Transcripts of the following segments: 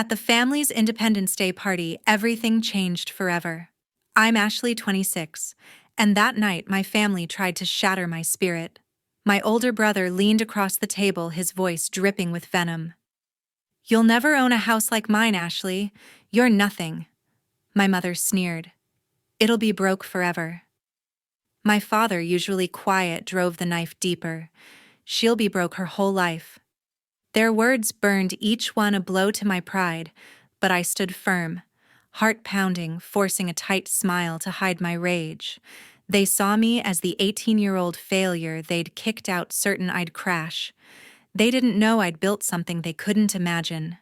At the family's Independence Day party, everything changed forever. I'm Ashley, 26, and that night my family tried to shatter my spirit. My older brother leaned across the table, his voice dripping with venom. "You'll never own a house like mine, Ashley. You're nothing." My mother sneered. "It'll be broke forever." My father, usually quiet, drove the knife deeper. "She'll be broke her whole life." Their words burned, each one a blow to my pride, but I stood firm, heart pounding, forcing a tight smile to hide my rage. They saw me as the 18-year-old failure they'd kicked out, certain I'd crash. They didn't know I'd built something they couldn't imagine.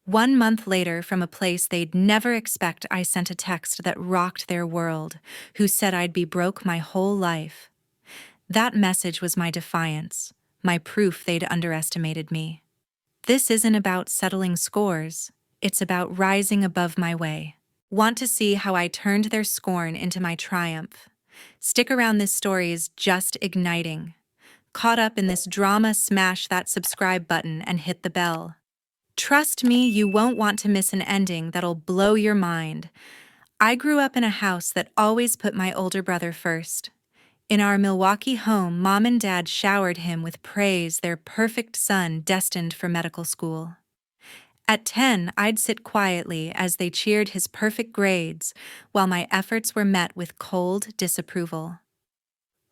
1 month later, from a place they'd never expect, I sent a text that rocked their world, who said I'd be broke my whole life. That message was my defiance, my proof they'd underestimated me. This isn't about settling scores, it's about rising above my way. Want to see how I turned their scorn into my triumph? Stick around, this story is just igniting. Caught up in this drama, smash that subscribe button and hit the bell. Trust me, you won't want to miss an ending that'll blow your mind. I grew up in a house that always put my older brother first. In our Milwaukee home, Mom and Dad showered him with praise, their perfect son destined for medical school. At 10, I'd sit quietly as they cheered his perfect grades, while my efforts were met with cold disapproval.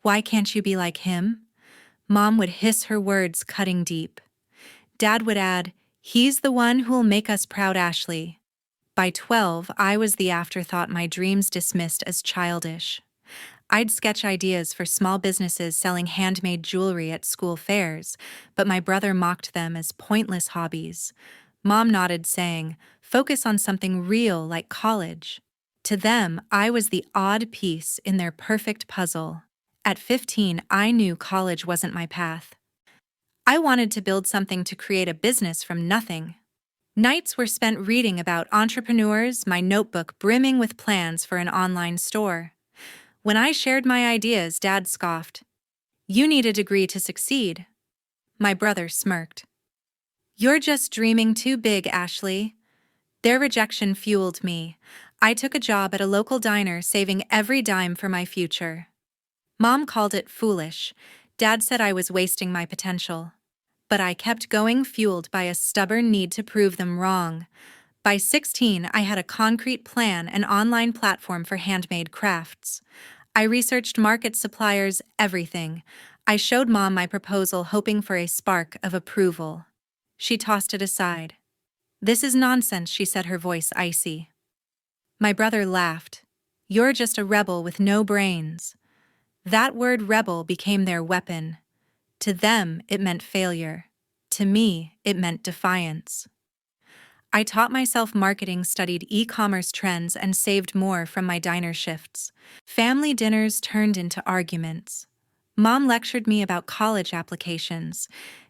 "Why can't you be like him?" Mom would hiss, her words cutting deep. Dad would add, "He's the one who'll make us proud, Ashley." By 12, I was the afterthought, my dreams dismissed as childish. I'd sketch ideas for small businesses selling handmade jewelry at school fairs, but my brother mocked them as pointless hobbies. Mom nodded, saying, "Focus on something real like college." To them, I was the odd piece in their perfect puzzle. At 15, I knew college wasn't my path. I wanted to build something, to create a business from nothing. Nights were spent reading about entrepreneurs, my notebook brimming with plans for an online store. When I shared my ideas, Dad scoffed. "You need a degree to succeed." My brother smirked. "You're just dreaming too big, Ashley." Their rejection fueled me. I took a job at a local diner, saving every dime for my future. Mom called it foolish. Dad said I was wasting my potential. But I kept going, fueled by a stubborn need to prove them wrong. By 16, I had a concrete plan, an online platform for handmade crafts. I researched market, suppliers, everything. I showed Mom my proposal, hoping for a spark of approval. She tossed it aside. "This is nonsense," she said, her voice icy. My brother laughed. "You're just a rebel with no brains." That word, rebel, became their weapon. To them, it meant failure. To me, it meant defiance. I taught myself marketing, studied e-commerce trends, and saved more from my diner shifts. Family dinners turned into arguments. Mom lectured me about college applications.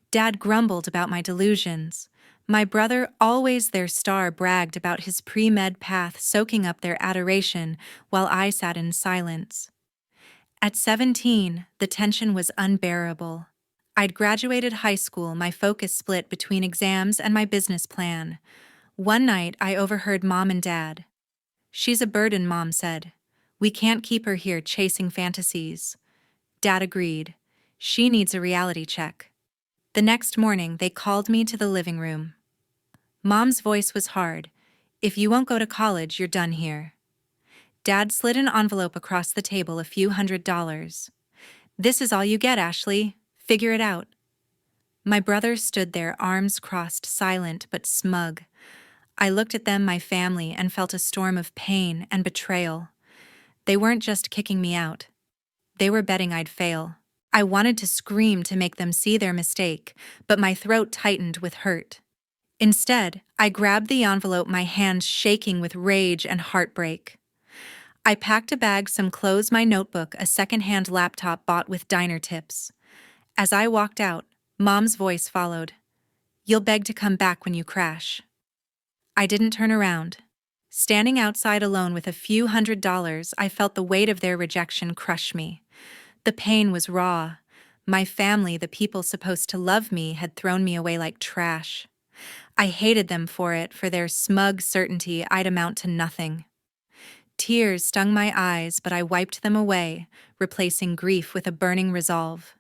Dad grumbled about my delusions. My brother, always their star, bragged about his pre-med path, soaking up their adoration while I sat in silence. At 17, the tension was unbearable. I'd graduated high school, my focus split between exams and my business plan. One night, I overheard Mom and Dad. "She's a burden," Mom said. "We can't keep her here chasing fantasies." Dad agreed. "She needs a reality check." The next morning, they called me to the living room. Mom's voice was hard. "If you won't go to college, you're done here." Dad slid an envelope across the table, a few $100s. "This is all you get, Ashley. Figure it out." My brother stood there, arms crossed, silent but smug. I looked at them, my family, and felt a storm of pain and betrayal. They weren't just kicking me out. They were betting I'd fail. I wanted to scream to make them see their mistake, but my throat tightened with hurt. Instead, I grabbed the envelope, my hands shaking with rage and heartbreak. I packed a bag, some clothes, my notebook, a second-hand laptop bought with diner tips. As I walked out, Mom's voice followed. "You'll beg to come back when you crash." I didn't turn around. Standing outside alone with a few $100s, I felt the weight of their rejection crush me. The pain was raw. My family, the people supposed to love me, had thrown me away like trash. I hated them for their smug certainty I'd amount to nothing. Tears stung my eyes, but I wiped them away, replacing grief with a burning resolve.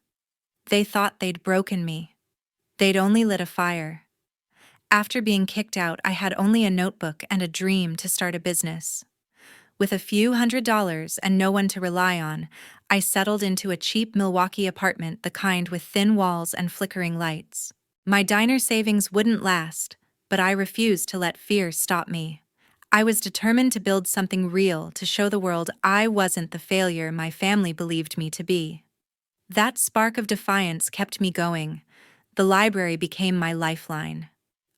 They thought they'd broken me. They'd only lit a fire. After being kicked out, I had only a notebook and a dream to start a business. With a few $100s and no one to rely on, I settled into a cheap Milwaukee apartment, the kind with thin walls and flickering lights. My diner savings wouldn't last, but I refused to let fear stop me. I was determined to build something real to show the world I wasn't the failure my family believed me to be. That spark of defiance kept me going. The library became my lifeline.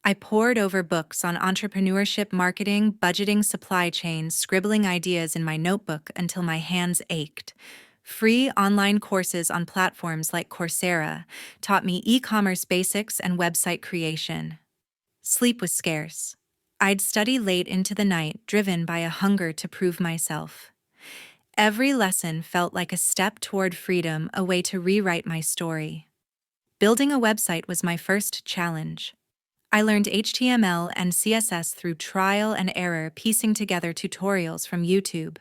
I pored over books on entrepreneurship, marketing, budgeting, supply chains, scribbling ideas in my notebook until my hands ached. Free online courses on platforms like Coursera taught me e-commerce basics and website creation. Sleep was scarce. I'd study late into the night, driven by a hunger to prove myself. Every lesson felt like a step toward freedom, a way to rewrite my story. Building a website was my first challenge. I learned HTML and CSS through trial and error, piecing together tutorials from YouTube.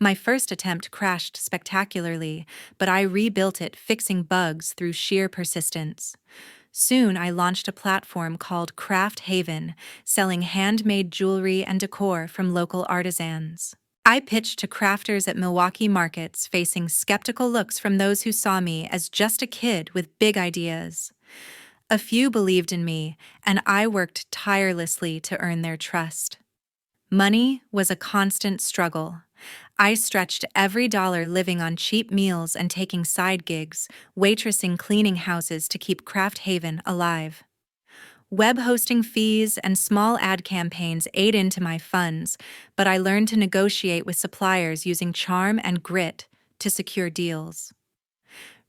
My first attempt crashed spectacularly, but I rebuilt it, fixing bugs through sheer persistence. Soon I launched a platform called Craft Haven, selling handmade jewelry and decor from local artisans. I pitched to crafters at Milwaukee markets, facing skeptical looks from those who saw me as just a kid with big ideas. A few believed in me, and I worked tirelessly to earn their trust. Money was a constant struggle. I stretched every dollar living on cheap meals and taking side gigs, waitressing, cleaning houses to keep Craft Haven alive. Web hosting fees and small ad campaigns ate into my funds, but I learned to negotiate with suppliers using charm and grit to secure deals.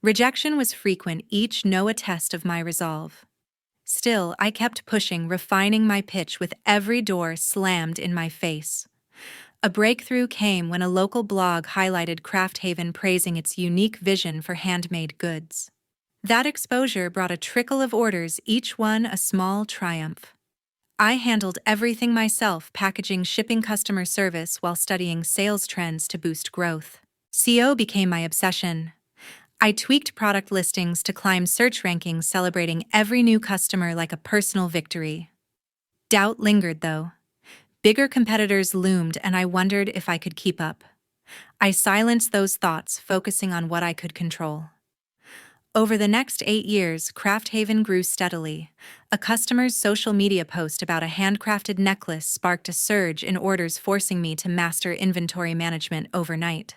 Rejection was frequent, each no a test of my resolve. Still, I kept pushing, refining my pitch with every door slammed in my face. A breakthrough came when a local blog highlighted Craft Haven, praising its unique vision for handmade goods. That exposure brought a trickle of orders, each one a small triumph. I handled everything myself, packaging, shipping, customer service, while studying sales trends to boost growth. SEO became my obsession. I tweaked product listings to climb search rankings, celebrating every new customer like a personal victory. Doubt lingered, though. Bigger competitors loomed, and I wondered if I could keep up. I silenced those thoughts, focusing on what I could control. Over the next 8 years, Craft Haven grew steadily. A customer's social media post about a handcrafted necklace sparked a surge in orders, forcing me to master inventory management overnight.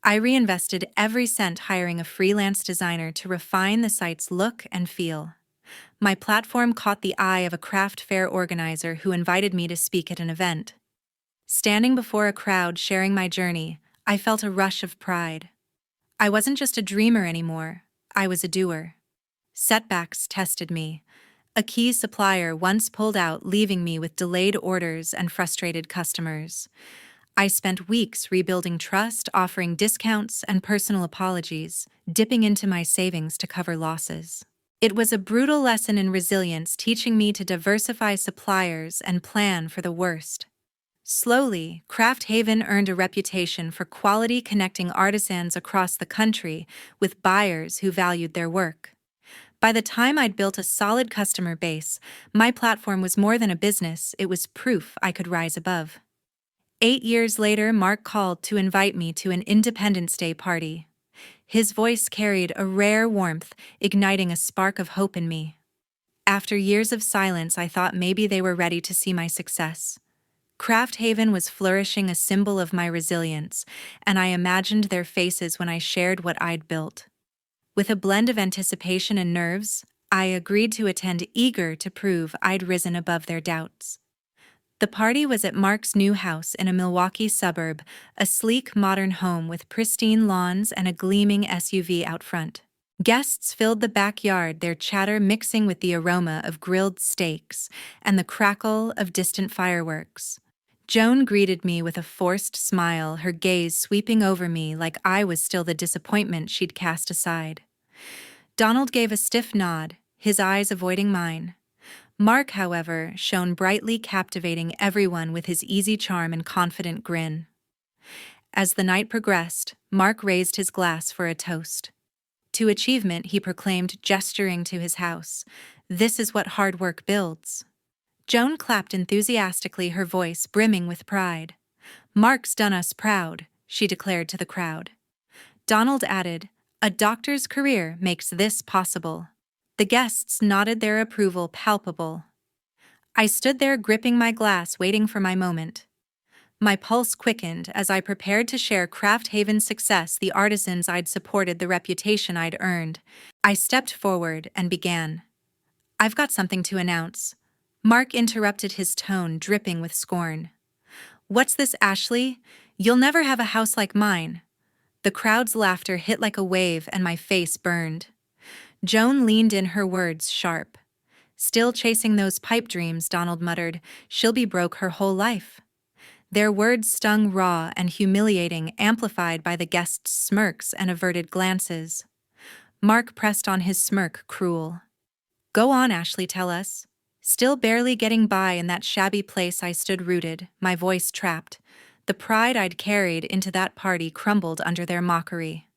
I reinvested every cent, hiring a freelance designer to refine the site's look and feel. My platform caught the eye of a craft fair organizer who invited me to speak at an event. Standing before a crowd sharing my journey, I felt a rush of pride. I wasn't just a dreamer anymore, I was a doer. Setbacks tested me. A key supplier once pulled out, leaving me with delayed orders and frustrated customers. I spent weeks rebuilding trust, offering discounts and personal apologies, dipping into my savings to cover losses. It was a brutal lesson in resilience, teaching me to diversify suppliers and plan for the worst. Slowly, Craft Haven earned a reputation for quality, connecting artisans across the country with buyers who valued their work. By the time I'd built a solid customer base, my platform was more than a business, it was proof I could rise above. 8 years later, Mark called to invite me to an Independence Day party. His voice carried a rare warmth, igniting a spark of hope in me. After years of silence, I thought maybe they were ready to see my success. Craft Haven was flourishing, a symbol of my resilience, and I imagined their faces when I shared what I'd built. With a blend of anticipation and nerves, I agreed to attend, eager to prove I'd risen above their doubts. The party was at Mark's new house in a Milwaukee suburb, a sleek, modern home with pristine lawns and a gleaming SUV out front. Guests filled the backyard, their chatter mixing with the aroma of grilled steaks and the crackle of distant fireworks. Joan greeted me with a forced smile, her gaze sweeping over me like I was still the disappointment she'd cast aside. Donald gave a stiff nod, his eyes avoiding mine. Mark, however, shone brightly, captivating everyone with his easy charm and confident grin. As the night progressed, Mark raised his glass for a toast. To achievement, he proclaimed, gesturing to his house, "This is what hard work builds." Joan clapped enthusiastically, her voice brimming with pride. "Mark's done us proud," she declared to the crowd. Donald added, "A doctor's career makes this possible." The guests nodded their approval palpable. I stood there gripping my glass, waiting for my moment. My pulse quickened as I prepared to share Craft Haven's success, the artisans I'd supported, the reputation I'd earned. I stepped forward and began. "I've got something to announce." Mark interrupted, his tone dripping with scorn. "What's this, Ashley? You'll never have a house like mine." The crowd's laughter hit like a wave and my face burned. Joan leaned in, her words sharp. "Still chasing those pipe dreams," Donald muttered. "She'll be broke her whole life." Their words stung raw and humiliating, amplified by the guests' smirks and averted glances. Mark pressed on, his smirk cruel. "Go on, Ashley, tell us." Still barely getting by in that shabby place, I stood rooted, my voice trapped. The pride I'd carried into that party crumbled under their mockery.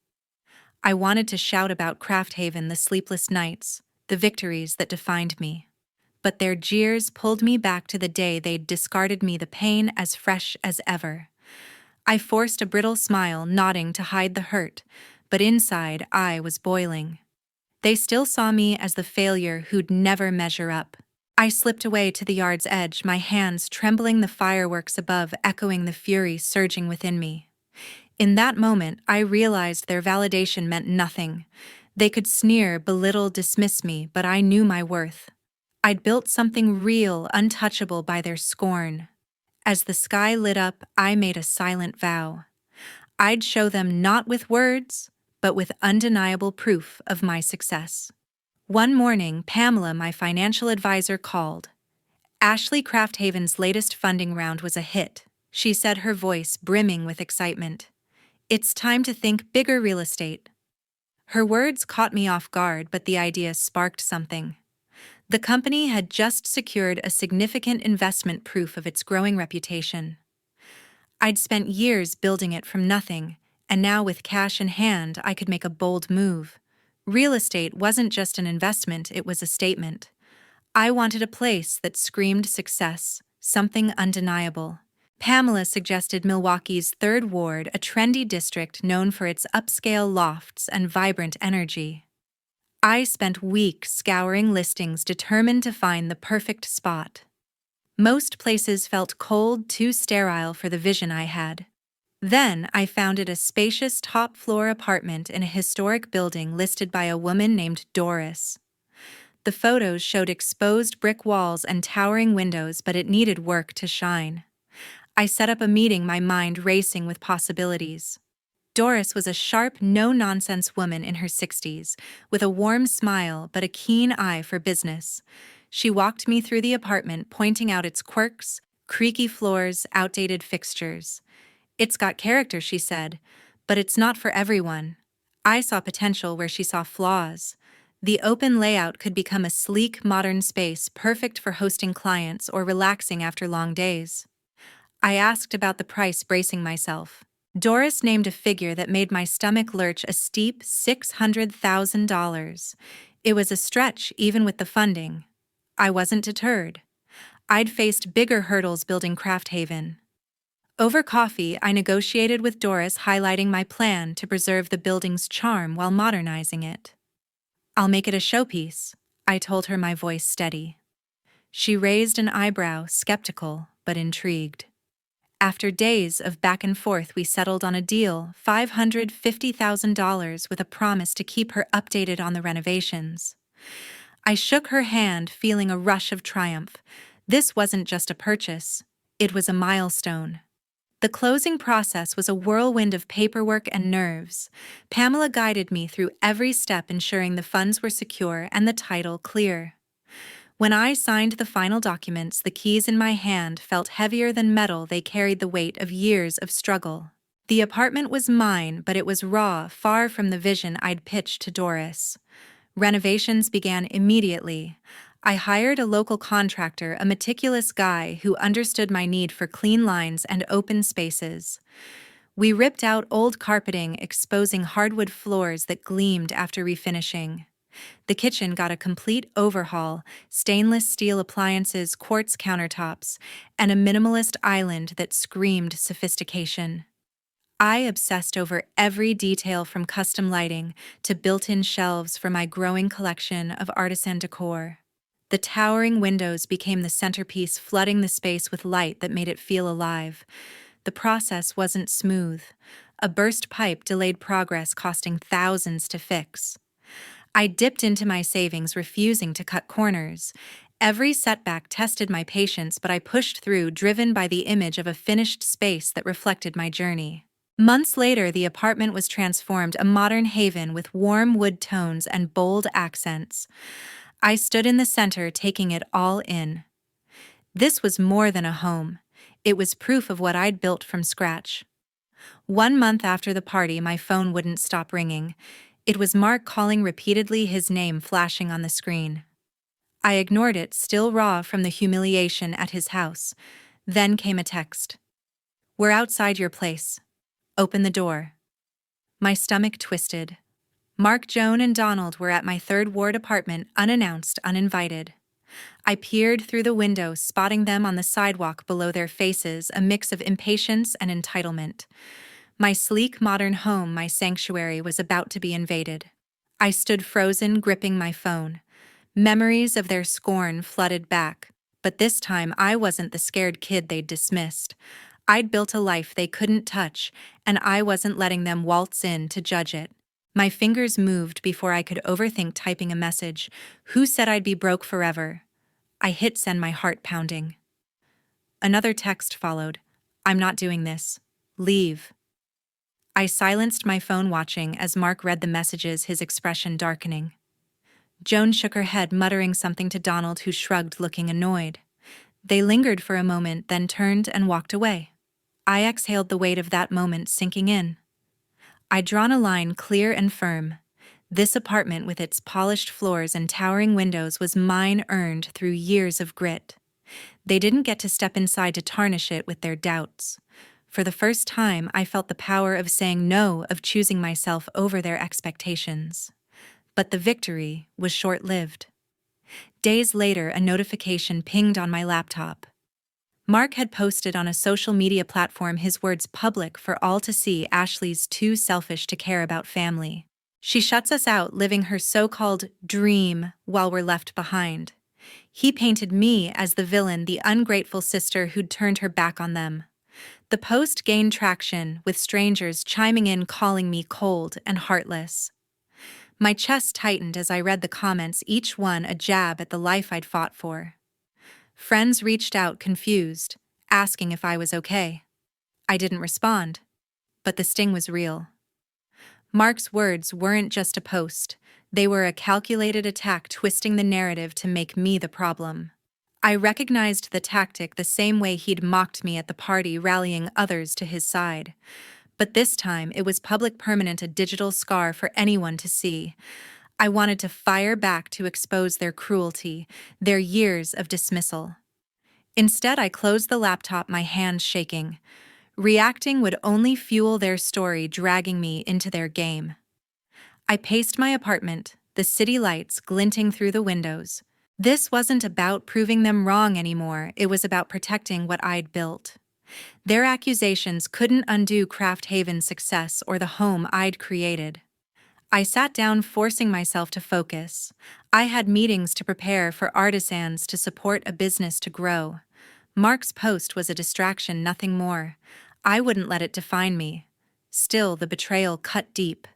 I wanted to shout about Craft Haven, the sleepless nights, the victories that defined me. But their jeers pulled me back to the day they'd discarded me, the pain as fresh as ever. I forced a brittle smile, nodding to hide the hurt, but inside I was boiling. They still saw me as the failure who'd never measure up. I slipped away to the yard's edge, my hands trembling, the fireworks above echoing the fury surging within me. In that moment, I realized their validation meant nothing. They could sneer, belittle, dismiss me, but I knew my worth. I'd built something real, untouchable by their scorn. As the sky lit up, I made a silent vow. I'd show them not with words, but with undeniable proof of my success. One morning, Pamela, my financial advisor, called. Ashley, Craft Haven's latest funding round was a hit, she said, her voice brimming with excitement. "It's time to think bigger, real estate." Her words caught me off guard, but the idea sparked something. The company had just secured a significant investment, proof of its growing reputation. I'd spent years building it from nothing, and now with cash in hand, I could make a bold move. Real estate wasn't just an investment, it was a statement. I wanted a place that screamed success, something undeniable. Pamela suggested Milwaukee's Third Ward, a trendy district known for its upscale lofts and vibrant energy. I spent weeks scouring listings, determined to find the perfect spot. Most places felt cold, too sterile for the vision I had. Then I found a spacious top-floor apartment in a historic building listed by a woman named Doris. The photos showed exposed brick walls and towering windows, but it needed work to shine. I set up a meeting, my mind racing with possibilities. Doris was a sharp, no-nonsense woman in her 60s, with a warm smile but a keen eye for business. She walked me through the apartment, pointing out its quirks, creaky floors, outdated fixtures. "It's got character," she said, "but it's not for everyone." I saw potential where she saw flaws. The open layout could become a sleek, modern space, perfect for hosting clients or relaxing after long days. I asked about the price, bracing myself. Doris named a figure that made my stomach lurch, a steep $600,000. It was a stretch, even with the funding. I wasn't deterred. I'd faced bigger hurdles building Craft Haven. Over coffee, I negotiated with Doris, highlighting my plan to preserve the building's charm while modernizing it. "I'll make it a showpiece," I told her, my voice steady. She raised an eyebrow, skeptical but intrigued. After days of back and forth, we settled on a deal, $550,000, with a promise to keep her updated on the renovations. I shook her hand, feeling a rush of triumph. This wasn't just a purchase, it was a milestone. The closing process was a whirlwind of paperwork and nerves. Pamela guided me through every step, ensuring the funds were secure and the title clear. When I signed the final documents, the keys in my hand felt heavier than metal. They carried the weight of years of struggle. The apartment was mine, but it was raw, far from the vision I'd pitched to Doris. Renovations began immediately. I hired a local contractor, a meticulous guy who understood my need for clean lines and open spaces. We ripped out old carpeting, exposing hardwood floors that gleamed after refinishing. The kitchen got a complete overhaul: stainless steel appliances, quartz countertops, and a minimalist island that screamed sophistication. I obsessed over every detail, from custom lighting to built-in shelves for my growing collection of artisan decor. The towering windows became the centerpiece, flooding the space with light that made it feel alive. The process wasn't smooth. A burst pipe delayed progress, costing thousands to fix. I dipped into my savings, refusing to cut corners. Every setback tested my patience, but I pushed through, driven by the image of a finished space that reflected my journey. Months later, the apartment was transformed, a modern haven with warm wood tones and bold accents. I stood in the center, taking it all in. This was more than a home. It was proof of what I'd built from scratch. 1 month after the party, my phone wouldn't stop ringing. It was Mark calling repeatedly, his name flashing on the screen. I ignored it, still raw from the humiliation at his house. Then came a text. "We're outside your place. Open the door." My stomach twisted. Mark, Joan, and Donald were at my Third Ward apartment, unannounced, uninvited. I peered through the window, spotting them on the sidewalk below, their faces a mix of impatience and entitlement. My sleek, modern home, my sanctuary, was about to be invaded. I stood frozen, gripping my phone. Memories of their scorn flooded back, but this time I wasn't the scared kid they'd dismissed. I'd built a life they couldn't touch, and I wasn't letting them waltz in to judge it. My fingers moved before I could overthink typing a message. Who said I'd be broke forever? I hit send, my heart pounding. Another text followed. "I'm not doing this. Leave." I silenced my phone, watching as Mark read the messages, his expression darkening. Joan shook her head, muttering something to Donald, who shrugged, looking annoyed. They lingered for a moment, then turned and walked away. I exhaled, the weight of that moment sinking in. I'd drawn a line clear and firm. This apartment, with its polished floors and towering windows, was mine, earned through years of grit. They didn't get to step inside to tarnish it with their doubts. For the first time, I felt the power of saying no, of choosing myself over their expectations. But the victory was short-lived. Days later, a notification pinged on my laptop. Mark had posted on a social media platform, his words public for all to see: "Ashley's too selfish to care about family. She shuts us out, living her so-called dream while we're left behind." He painted me as the villain, the ungrateful sister who'd turned her back on them. The post gained traction, with strangers chiming in, calling me cold and heartless. My chest tightened as I read the comments, each one a jab at the life I'd fought for. Friends reached out, confused, asking if I was okay. I didn't respond, but the sting was real. Mark's words weren't just a post. They were a calculated attack, twisting the narrative to make me the problem. I recognized the tactic, the same way he'd mocked me at the party, rallying others to his side. But this time, it was public, permanent, a digital scar for anyone to see. I wanted to fire back, to expose their cruelty, their years of dismissal. Instead, I closed the laptop, my hands shaking. Reacting would only fuel their story, dragging me into their game. I paced my apartment, the city lights glinting through the windows. This wasn't about proving them wrong anymore. It was about protecting what I'd built. Their accusations couldn't undo Craft Haven's success or the home I'd created. I sat down, forcing myself to focus. I had meetings to prepare for, artisans to support, a business to grow. Mark's post was a distraction, nothing more. I wouldn't let it define me. Still, the betrayal cut deep.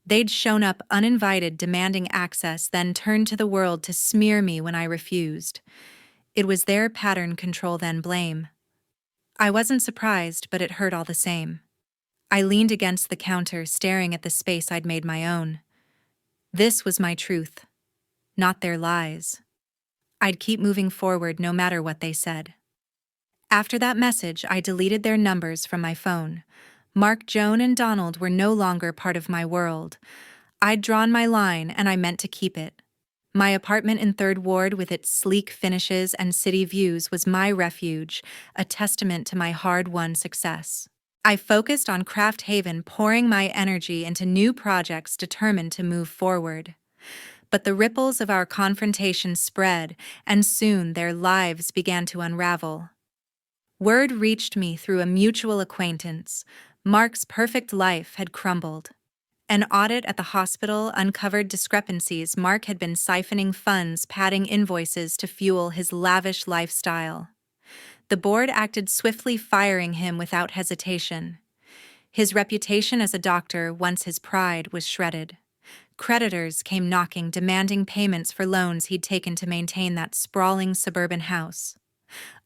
They'd shown up uninvited, demanding access, then turned to the world to smear me when I refused. It was their pattern, control then blame. I wasn't surprised, but it hurt all the same. I leaned against the counter, staring at the space I'd made my own. This was my truth, not their lies. I'd keep moving forward no matter what they said. After that message, I deleted their numbers from my phone. Mark, Joan, and Donald were no longer part of my world. I'd drawn my line, and I meant to keep it. My apartment in Third Ward with its sleek finishes and city views was my refuge, a testament to my hard-won success. I focused on Craft Haven, pouring my energy into new projects determined to move forward. But the ripples of our confrontation spread, and soon their lives began to unravel. Word reached me through a mutual acquaintance. Mark's perfect life had crumbled. An audit at the hospital uncovered discrepancies. Mark had been siphoning funds, padding invoices to fuel his lavish lifestyle. The board acted swiftly, firing him without hesitation. His reputation as a doctor, once his pride, was shredded. Creditors came knocking, demanding payments for loans he'd taken to maintain that sprawling suburban house.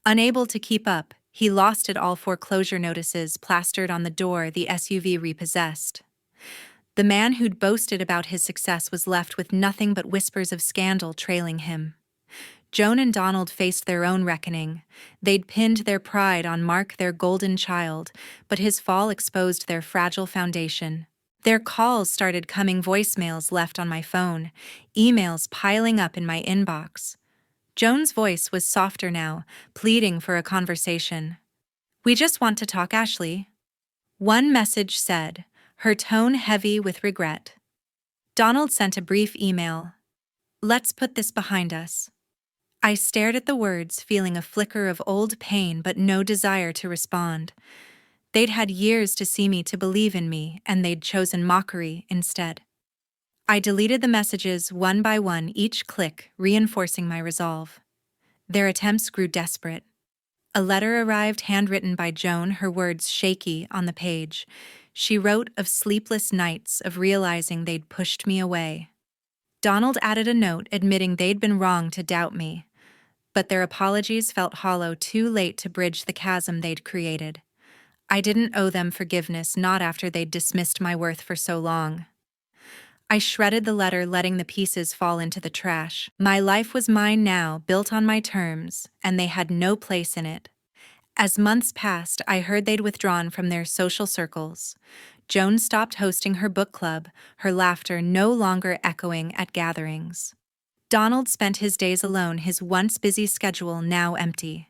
Unable to keep up, he lost it all. Foreclosure notices plastered on the door, the SUV repossessed. The man who'd boasted about his success was left with nothing but whispers of scandal trailing him. Joan and Donald faced their own reckoning. They'd pinned their pride on Mark, their golden child, but his fall exposed their fragile foundation. Their calls started coming, voicemails left on my phone, emails piling up in my inbox. Joan's voice was softer now, pleading for a conversation. "We just want to talk, Ashley," one message said, her tone heavy with regret. Donald sent a brief email. "Let's put this behind us." I stared at the words, feeling a flicker of old pain but no desire to respond. They'd had years to see me, to believe in me, and they'd chosen mockery instead. I deleted the messages one by one, each click reinforcing my resolve. Their attempts grew desperate. A letter arrived, handwritten by Joan, her words shaky on the page. She wrote of sleepless nights, of realizing they'd pushed me away. Donald added a note admitting they'd been wrong to doubt me, but their apologies felt hollow, too late to bridge the chasm they'd created. I didn't owe them forgiveness, not after they'd dismissed my worth for so long. I shredded the letter, letting the pieces fall into the trash. My life was mine now, built on my terms, and they had no place in it. As months passed, I heard they'd withdrawn from their social circles. Joan stopped hosting her book club, her laughter no longer echoing at gatherings. Donald spent his days alone, his once busy schedule now empty.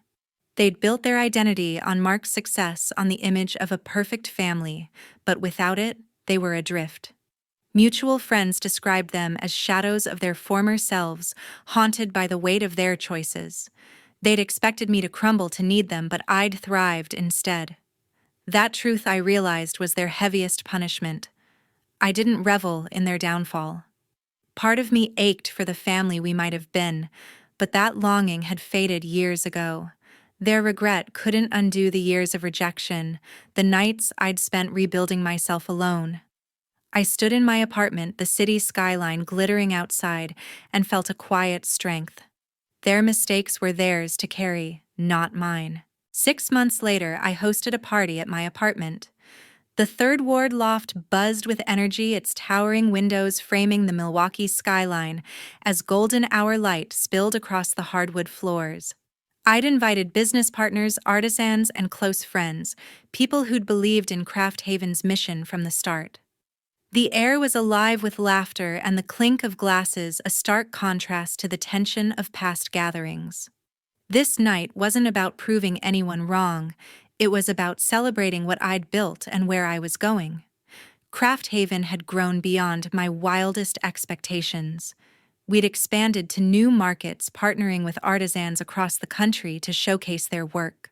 They'd built their identity on Mark's success, on the image of a perfect family, but without it, they were adrift. Mutual friends described them as shadows of their former selves, haunted by the weight of their choices. They'd expected me to crumble to need them, but I'd thrived instead. That truth, I realized, was their heaviest punishment. I didn't revel in their downfall. Part of me ached for the family we might have been, but that longing had faded years ago. Their regret couldn't undo the years of rejection, the nights I'd spent rebuilding myself alone. I stood in my apartment, the city skyline glittering outside, and felt a quiet strength. Their mistakes were theirs to carry, not mine. 6 months later, I hosted a party at my apartment. The Third Ward loft buzzed with energy, its towering windows framing the Milwaukee skyline as golden hour light spilled across the hardwood floors. I'd invited business partners, artisans, and close friends, people who'd believed in Craft Haven's mission from the start. The air was alive with laughter and the clink of glasses, a stark contrast to the tension of past gatherings. This night wasn't about proving anyone wrong. It was about celebrating what I'd built and where I was going. Craft Haven had grown beyond my wildest expectations. We'd expanded to new markets, partnering with artisans across the country to showcase their work.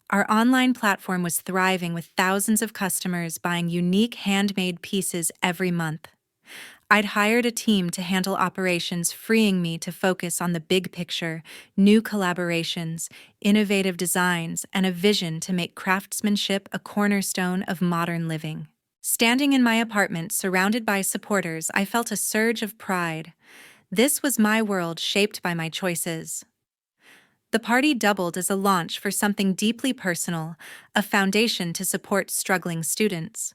Our online platform was thriving, with thousands of customers buying unique handmade pieces every month. I'd hired a team to handle operations, freeing me to focus on the big picture, new collaborations, innovative designs, and a vision to make craftsmanship a cornerstone of modern living. Standing in my apartment, surrounded by supporters, I felt a surge of pride. This was my world, shaped by my choices. The party doubled as a launch for something deeply personal, a foundation to support struggling students.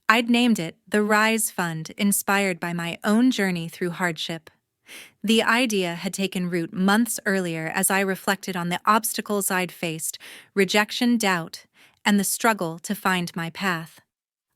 I'd named it the Rise Fund, inspired by my own journey through hardship. The idea had taken root months earlier as I reflected on the obstacles I'd faced, rejection, doubt, and the struggle to find my path.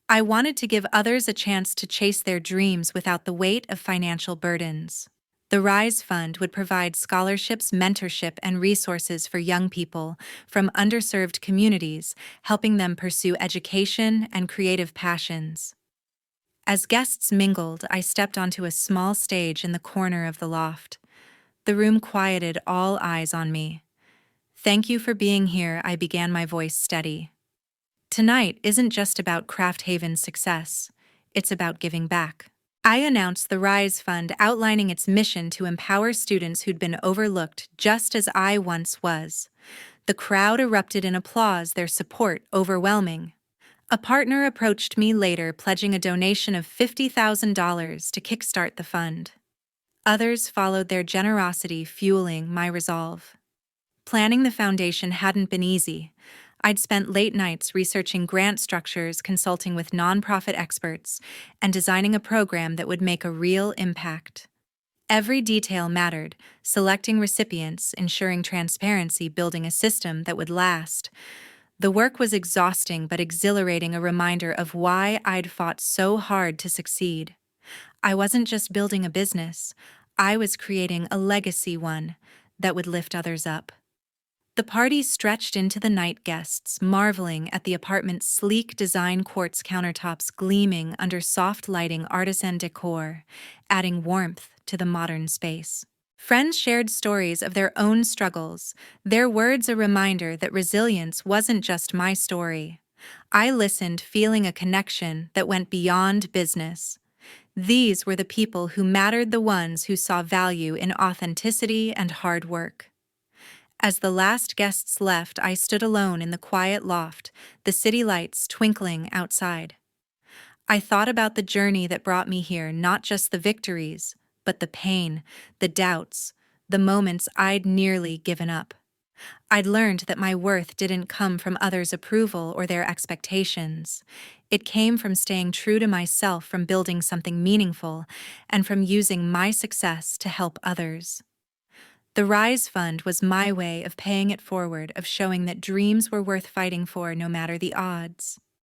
I wanted to give others a chance to chase their dreams without the weight of financial burdens. The Rise Fund would provide scholarships, mentorship, and resources for young people from underserved communities, helping them pursue education and creative passions. As guests mingled, I stepped onto a small stage in the corner of the loft. The room quieted, all eyes on me. "Thank you for being here," I began, my voice steady. "Tonight isn't just about Craft Haven's success, it's about giving back." I announced the Rise Fund, outlining its mission to empower students who'd been overlooked just as I once was. The crowd erupted in applause, their support overwhelming. A partner approached me later, pledging a donation of $50,000 to kickstart the fund. Others followed, their generosity fueling my resolve. Planning the foundation hadn't been easy. I'd spent late nights researching grant structures, consulting with nonprofit experts, and designing a program that would make a real impact. Every detail mattered: selecting recipients, ensuring transparency, building a system that would last. The work was exhausting but exhilarating, a reminder of why I'd fought so hard to succeed. I wasn't just building a business, I was creating a legacy, one that would lift others up. The party stretched into the night, guests marveling at the apartment's sleek design, quartz countertops gleaming under soft lighting, artisan decor, adding warmth to the modern space. Friends shared stories of their own struggles, their words a reminder that resilience wasn't just my story. I listened, feeling a connection that went beyond business. These were the people who mattered, the ones who saw value in authenticity and hard work. As the last guests left, I stood alone in the quiet loft, the city lights twinkling outside. I thought about the journey that brought me here, not just the victories, but the pain, the doubts, the moments I'd nearly given up. I'd learned that my worth didn't come from others' approval or their expectations. It came from staying true to myself, from building something meaningful, and from using my success to help others. The Rise Fund was my way of paying it forward, of showing that dreams were worth fighting for no matter the odds.